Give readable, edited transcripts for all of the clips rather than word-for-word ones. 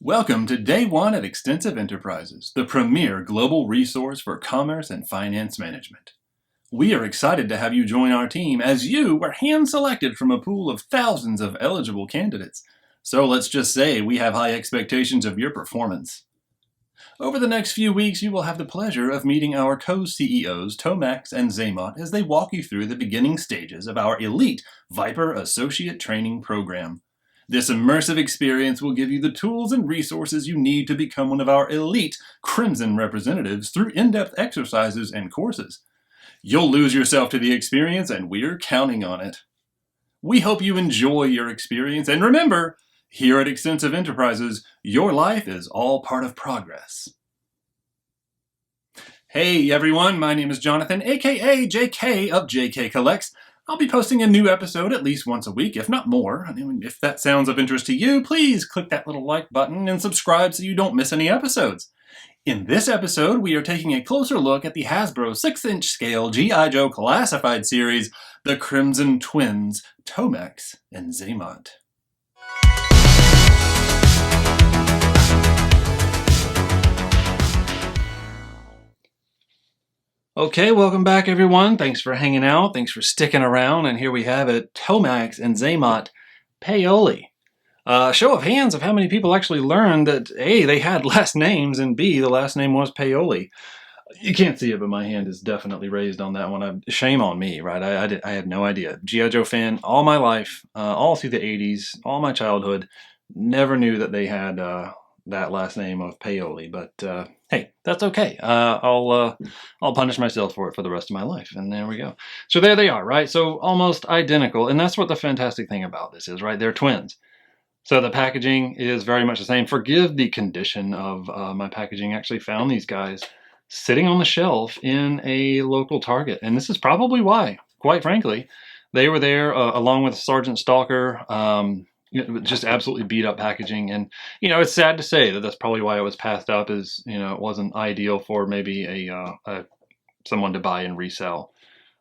Welcome to Day 1 at Extensive Enterprises, the premier global resource for commerce and finance management. We are excited to have you join our team as you were hand-selected from a pool of thousands of eligible candidates. So let's just say we have high expectations of your performance. Over the next few weeks, you will have the pleasure of meeting our co-CEOs Tomax and Xamot as they walk you through the beginning stages of our elite Viper Associate Training Program. This immersive experience will give you the tools and resources you need to become one of our elite Crimson representatives through in-depth exercises and courses. You'll lose yourself to the experience, and we're counting on it. We hope you enjoy your experience, and remember, here at Extensive Enterprises, your life is all part of progress. Hey everyone, my name is Jonathan, aka JK of JK Collects. I'll be posting a new episode at least once a week, if not more. If that sounds of interest to you, please click that little like button and subscribe so you don't miss any episodes. In this episode, we are taking a closer look at the Hasbro 6-inch scale G.I. Joe Classified series, the Crimson Twins, Tomax and Xamot. Okay, welcome back everyone. Thanks for hanging out. Thanks for sticking around. And here we have it, Tomax and Xamot Paoli. Show of hands of how many people actually learned that A, they had last names, and B, the last name was Paoli. You can't see it, but my hand is definitely raised on that one. Shame on me, right? I had no idea. G.I. Joe fan all my life, all through the 80s, all my childhood. Never knew that they had that last name of Paoli, but hey, that's okay. I'll punish myself for it for the rest of my life, and there we go. So there they are, right? So almost identical, and that's what the fantastic thing about this is, right? They're twins. So the packaging is very much the same. Forgive the condition of my packaging. Actually found these guys sitting on the shelf in a local Target, and this is probably why, quite frankly, they were there along with Sergeant Stalker. Just absolutely beat up packaging, and it's sad to say that that's probably why it was passed up. Is it wasn't ideal for maybe someone to buy and resell.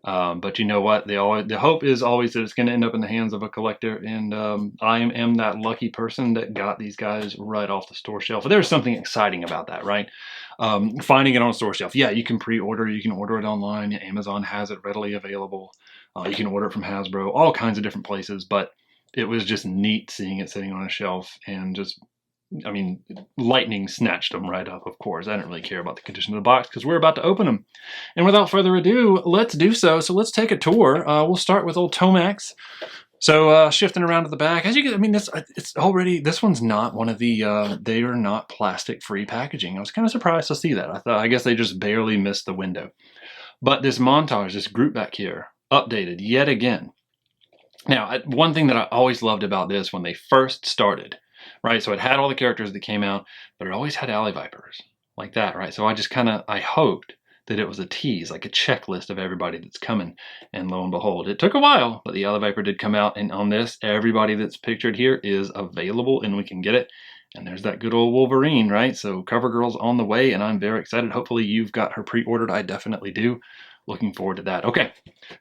But you know what? The hope is always that it's going to end up in the hands of a collector, and I am that lucky person that got these guys right off the store shelf. There's something exciting about that, right? Finding it on a store shelf. Yeah, you can pre-order. You can order it online. Amazon has it readily available. You can order it from Hasbro, all kinds of different places, but it was just neat seeing it sitting on a shelf, and lightning snatched them right up, of course. I didn't really care about the condition of the box because we're about to open them. And without further ado, let's do so. So let's take a tour. We'll start with old Tomax. So shifting around to the back, as you can, this one's not one of the, they are not plastic-free packaging. I was kind of surprised to see that. I guess they just barely missed the window. But this montage, this group back here, updated yet again. Now, one thing that I always loved about this when they first started, right? So it had all the characters that came out, but it always had Alley Vipers like that, right? So I hoped that it was a tease, like a checklist of everybody that's coming. And lo and behold, it took a while, but the Alley Viper did come out. And on this, everybody that's pictured here is available and we can get it. And there's that good old Wolverine, right? So CoverGirl's on the way, and I'm very excited. Hopefully you've got her pre-ordered. I definitely do. Looking forward to that. Okay,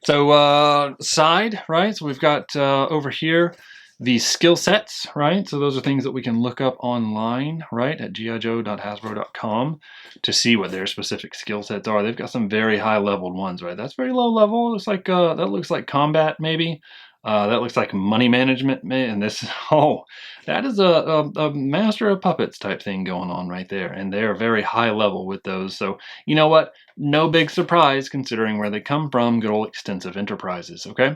so side, right? So we've got over here the skill sets, right? So those are things that we can look up online, right, at gijo.hasbro.com to see what their specific skill sets are. They've got some very high leveled ones, right? That's very low level. Looks like that looks like combat, maybe. That looks like money management, and this, that is a master of puppets type thing going on right there. And they're very high level with those. So you know what? No big surprise considering where they come from. Good old Extensive Enterprises, okay?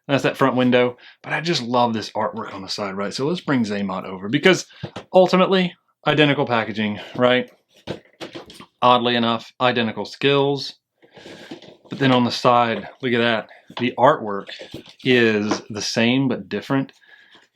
That's that front window. But I just love this artwork on the side, right? So let's bring Xamot over because ultimately identical packaging, right? Oddly enough, identical skills. But then on the side, look at that. The artwork is the same but different.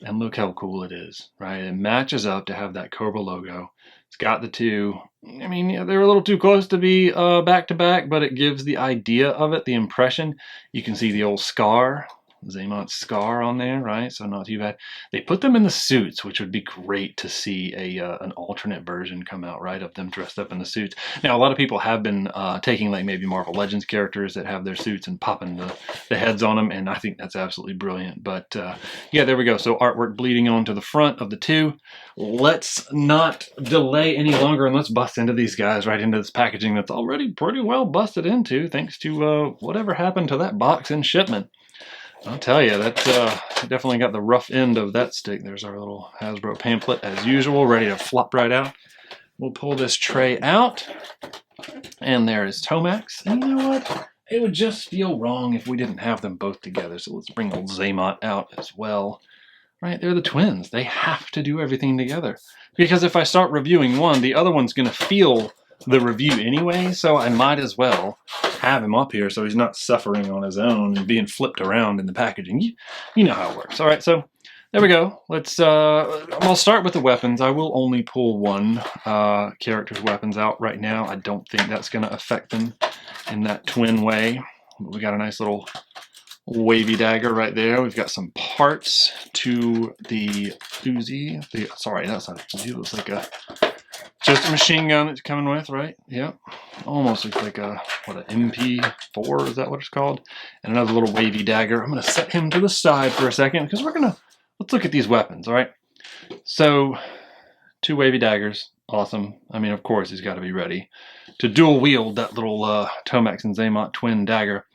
And look how cool it is, right? It matches up to have that Cobra logo. It's got the two. They're a little too close to be back to back, but it gives the idea of it, the impression. You can see the old scar, Xamot scar on there, right? So not too bad. They put them in the suits, which would be great to see an alternate version come out, right, of them dressed up in the suits. Now, a lot of people have been taking like maybe Marvel Legends characters that have their suits and popping the heads on them, and I think that's absolutely brilliant. But yeah, there we go. So artwork bleeding onto the front of the two. Let's not delay any longer, and let's bust into these guys, right into this packaging that's already pretty well busted into, thanks to whatever happened to that box in shipment. I'll tell you, that definitely got the rough end of that stick. There's our little Hasbro pamphlet, as usual, ready to flop right out. We'll pull this tray out, and there is Tomax. And you know what? It would just feel wrong if we didn't have them both together, so let's bring old Xamot out as well. Right, they're the twins. They have to do everything together. Because if I start reviewing one, the other one's going to feel the review anyway, so I might as well have him up here so he's not suffering on his own and being flipped around in the packaging. You know how it works. All right, so there we go. Let's. I'll start with the weapons. I will only pull one character's weapons out right now. I don't think that's going to affect them in that twin way. We got a nice little wavy dagger right there. We've got some parts to the Uzi. Sorry, that's not an Uzi. It looks like just a machine gun it's coming with, right? Yep. Almost looks like an MP4, is that what it's called? And another little wavy dagger. I'm going to set him to the side for a second because let's look at these weapons, all right? So, 2 wavy daggers. Awesome. I mean, of course, he's got to be ready to dual wield that little Tomax and Xamot twin dagger.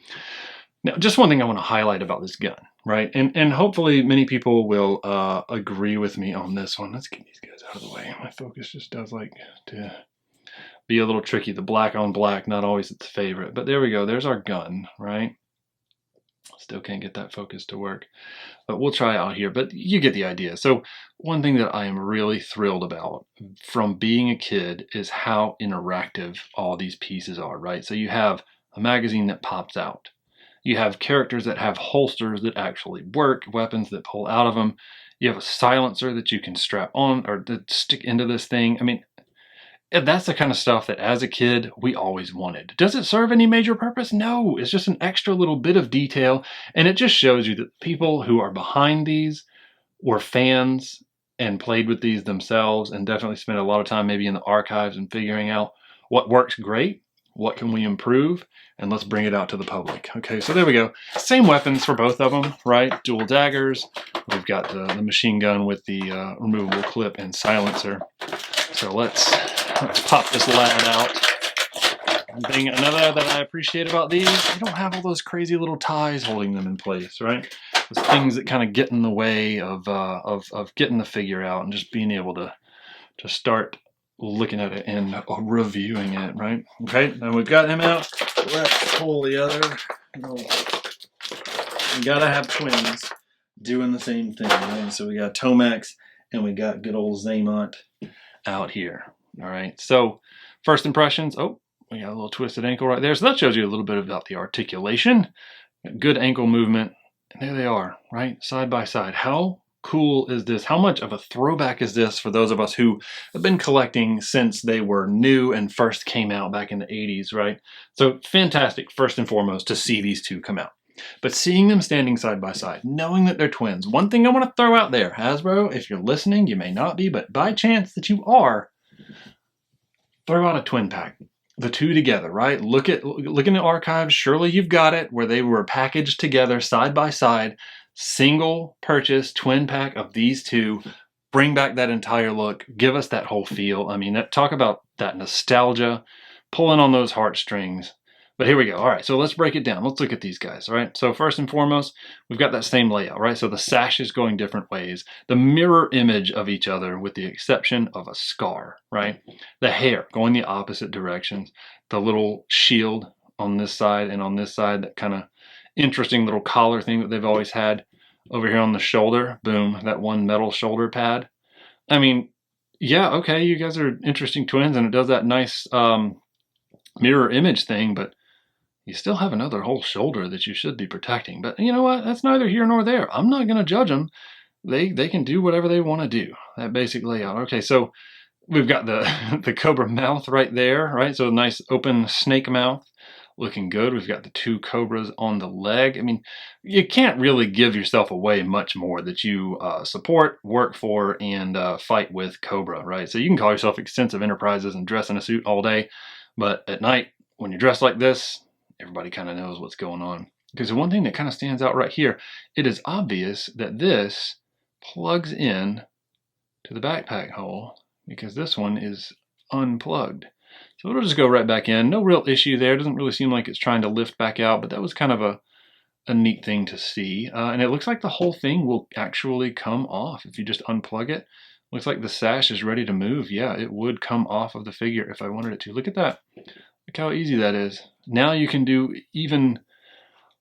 Now, just one thing I want to highlight about this gun, right? And hopefully many people will agree with me on this one. Let's get these guys out of the way. My focus just does like to be a little tricky. The black on black, not always its favorite. But there we go. There's our gun, right? Still can't get that focus to work. But we'll try out here. But you get the idea. So one thing that I am really thrilled about from being a kid is how interactive all these pieces are, right? So you have a magazine that pops out. You have characters that have holsters that actually work, weapons that pull out of them. You have a silencer that you can strap on or that stick into this thing. I mean, that's the kind of stuff that as a kid, we always wanted. Does it serve any major purpose? No, it's just an extra little bit of detail. And it just shows you that people who are behind these were fans and played with these themselves and definitely spent a lot of time maybe in the archives and figuring out what works great. What can we improve? And let's bring it out to the public. Okay, so there we go. Same weapons for both of them, right? Dual daggers. We've got the machine gun with the removable clip and silencer. So let's pop this lad out. One thing, another that I appreciate about these, they don't have all those crazy little ties holding them in place, right? Those things that kind of get in the way of getting the figure out and just being able to start looking at it and reviewing it, right? Okay, now we've got him out. Let's pull the other. We gotta have twins doing the same thing, right? So we got Tomax and we got good old Xamot out here. All right, so first impressions. Oh, we got a little twisted ankle right there. So that shows you a little bit about the articulation. Good ankle movement. And there they are, right? Side by side. How cool is this? How much of a throwback is this for those of us who have been collecting since they were new and first came out back in the 80s, right? So fantastic, first and foremost, to see these two come out. But seeing them standing side by side, knowing that they're twins, one thing I want to throw out there, Hasbro, if you're listening, you may not be, but by chance that you are, throw out a twin pack. The two together, right? Look in the archives, surely you've got it, where they were packaged together side by side. Single purchase twin pack of these two, bring back that entire look, give us that whole feel. I mean, talk about that nostalgia, pulling on those heartstrings. But here we go. All right, so let's break it down. Let's look at these guys, all right? So first and foremost, we've got that same layout, right? So the sash is going different ways. The mirror image of each other with the exception of a scar, right? The hair going the opposite directions. The little shield on this side and on this side, that kind of interesting little collar thing that they've always had. Over here on the shoulder, boom, that one metal shoulder pad. I mean, yeah, okay, you guys are interesting twins, and it does that nice mirror image thing, but you still have another whole shoulder that you should be protecting. But you know what? That's neither here nor there. I'm not going to judge them. They can do whatever they want to do. That basic layout. Okay, so we've got the cobra mouth right there, right? So a nice open snake mouth. looking good. We've got the 2 cobras on the leg. I mean, you can't really give yourself away much more that you support, work for, and fight with Cobra, right? So you can call yourself Extensive Enterprises and dress in a suit all day, but at night, when you're dressed like this, everybody kind of knows what's going on. Because the one thing that kind of stands out right here, it is obvious that this plugs in to the backpack hole because this one is unplugged. So it'll just go right back in. No real issue there. Doesn't really seem like it's trying to lift back out, but that was kind of a neat thing to see. And it looks like the whole thing will actually come off if you just unplug it. Looks like the sash is ready to move. Yeah, it would come off of the figure if I wanted it to. Look at that. Look how easy that is. Now you can do even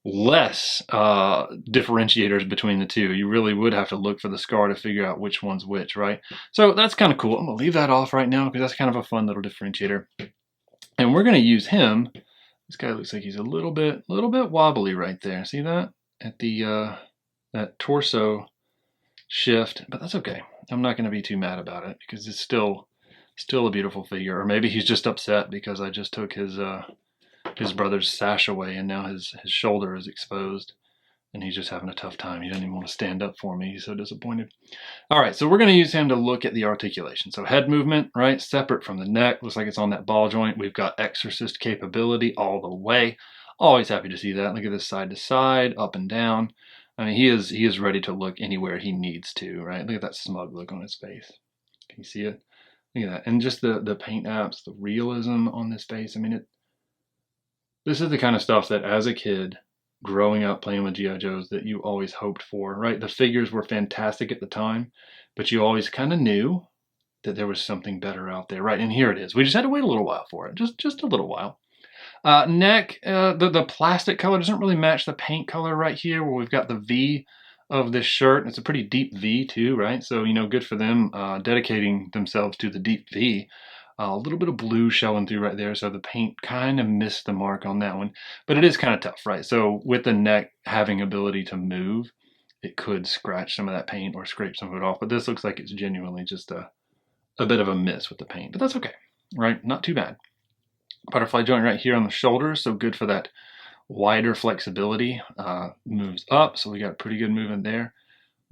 less differentiators between the two. You really would have to look for the scar to figure out which one's which, right? So that's kind of cool. I'm going to leave that off right now because that's kind of a fun little differentiator. And we're going to use him. This guy looks like he's a little bit wobbly right there. See that? At the that torso shift, but that's okay. I'm not going to be too mad about it because it's still a beautiful figure. Or maybe he's just upset because I just took his brother's sash away and now his shoulder is exposed and he's just having a tough time. He doesn't even want to stand up for me. He's so disappointed. All right, so we're going to use him to look at the articulation. So head movement, right, separate from the neck. Looks like it's on that ball joint. We've got exorcist capability all the way. Always happy to see that. Look at this side to side, up and down. I mean, he is ready to look anywhere he needs to, right? Look at that smug look on his face. Can you see it? Look at that. And just the paint apps, the realism on this face. I mean, this is the kind of stuff that as a kid, growing up playing with G.I. Joes, that you always hoped for, right? The figures were fantastic at the time, but you always kind of knew that there was something better out there, right? And here it is. We just had to wait a little while for it, just a little while. Neck, the plastic color doesn't really match the paint color right here where we've got the V of this shirt. It's a pretty deep V too, right? So, you know, good for them dedicating themselves to the deep V. A little bit of blue showing through right there, so the paint kind of missed the mark on that one. But it is kind of tough, right? So with the neck having ability to move, it could scratch some of that paint or scrape some of it off. But this looks like it's genuinely just a bit of a miss with the paint. But that's okay, right? Not too bad. Butterfly joint right here on the shoulder, so good for that wider flexibility. Moves up, so we got pretty good movement there.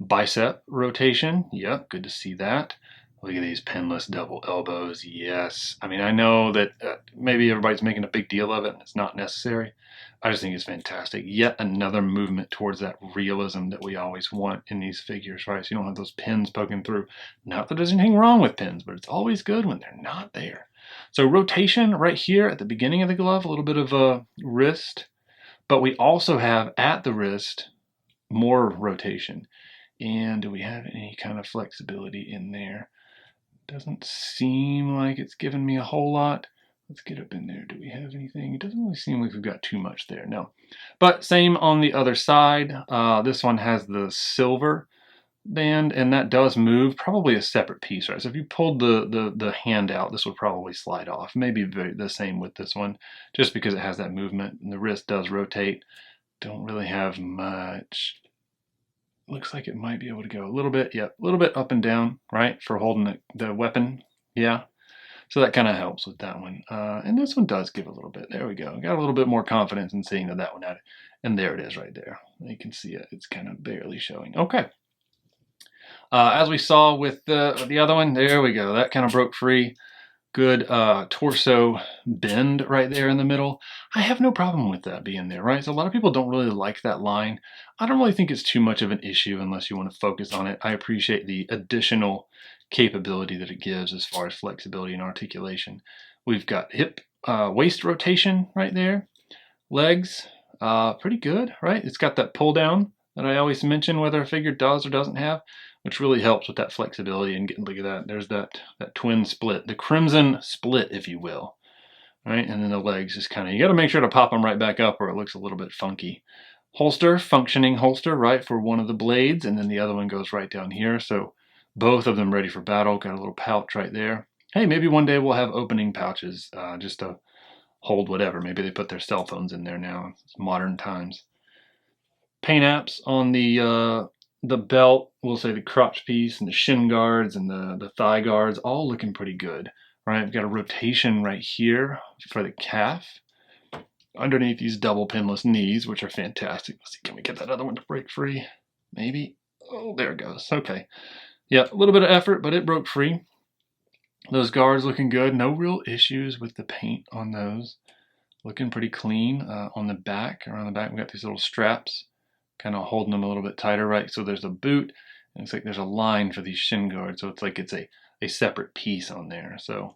Bicep rotation, yep, good to see that. Look at these pinless double elbows. Yes. I mean, I know that maybe everybody's making a big deal of it and it's not necessary. I just think it's fantastic. Yet another movement towards that realism that we always want in these figures, right? So you don't have those pins poking through. Not that there's anything wrong with pins, but it's always good when they're not there. So rotation right here at the beginning of the glove, a little bit of a wrist, but we also have at the wrist more rotation. And do we have any kind of flexibility in there? Doesn't seem like it's giving me a whole lot. Let's get up in there. Do we have anything? It doesn't really seem like we've got too much there. No. But same on the other side. This one has the silver band, and that does move. Probably a separate piece, right? So if you pulled the hand out, this would probably slide off. Maybe the same with this one, just because it has that movement. And the wrist does rotate. Don't really have much. Looks like it might be able to go a little bit, yeah, a little bit up and down, right, for holding the weapon, yeah. So that kind of helps with that one. And this one does give a little bit. There we go. Got a little bit more confidence in seeing that one had it. And there it is right there. You can see it. It's kind of barely showing. Okay. As we saw with the other one, there we go. That kind of broke free. Good torso bend right there in the middle. I have no problem with that being there, right? So a lot of people don't really like that line. I don't really think it's too much of an issue unless you want to focus on it. I appreciate the additional capability that it gives as far as flexibility and articulation. We've got hip, waist rotation right there. Legs, pretty good, right? It's got that pull down that I always mention whether a figure does or doesn't have, which really helps with that flexibility and getting, look at that, there's that twin split, the crimson split, if you will, right? And then the legs just kind of, you got to make sure to pop them right back up or it looks a little bit funky. Holster, functioning holster, right, for one of the blades, and then the other one goes right down here, so both of them ready for battle. Got a little pouch right there. Hey, maybe one day we'll have opening pouches just to hold whatever. Maybe they put their cell phones in there now. It's modern times. Paint apps on the belt, we'll say the crotch piece and the shin guards and the thigh guards, all looking pretty good, right? We've got a rotation right here for the calf. underneath these double pinless knees, which are fantastic. Let's see, can we get that other one to break free? Maybe. Oh, there it goes. Okay. Yeah, a little bit of effort, but it broke free. Those guards looking good. No real issues with the paint on those. Looking pretty clean on the back. Around the back, we got these little straps, kind of holding them a little bit tighter, right? So there's a boot, and it's like there's a line for these shin guards. So it's like it's a separate piece on there. So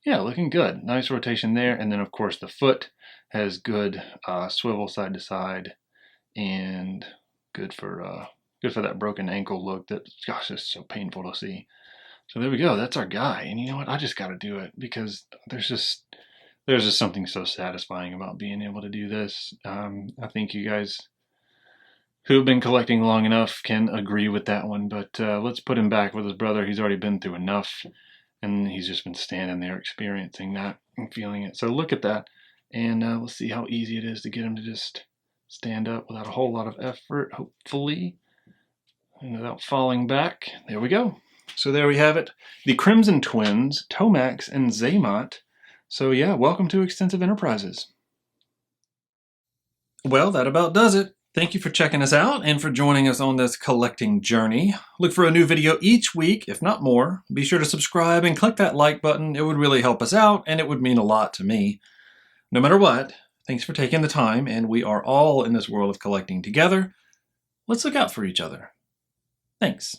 yeah, looking good. Nice rotation there. And then of course the foot has good swivel side to side, and good for that broken ankle look that, gosh, is so painful to see. So there we go. That's our guy. And you know what? I just got to do it because there's just something so satisfying about being able to do this. I think you guys who have been collecting long enough can agree with that one. But let's put him back with his brother. He's already been through enough, and he's just been standing there experiencing that and feeling it. So look at that, and let's see how easy it is to get him to just stand up without a whole lot of effort, hopefully, and without falling back. There we go. So there we have it. The Crimson Twins, Tomax and Xamot. So yeah, welcome to Extensive Enterprises. Well, that about does it. Thank you for checking us out and for joining us on this collecting journey. Look for a new video each week, if not more. Be sure to subscribe and click that like button. It would really help us out, and it would mean a lot to me. No matter what, thanks for taking the time, and we are all in this world of collecting together. Let's look out for each other. Thanks.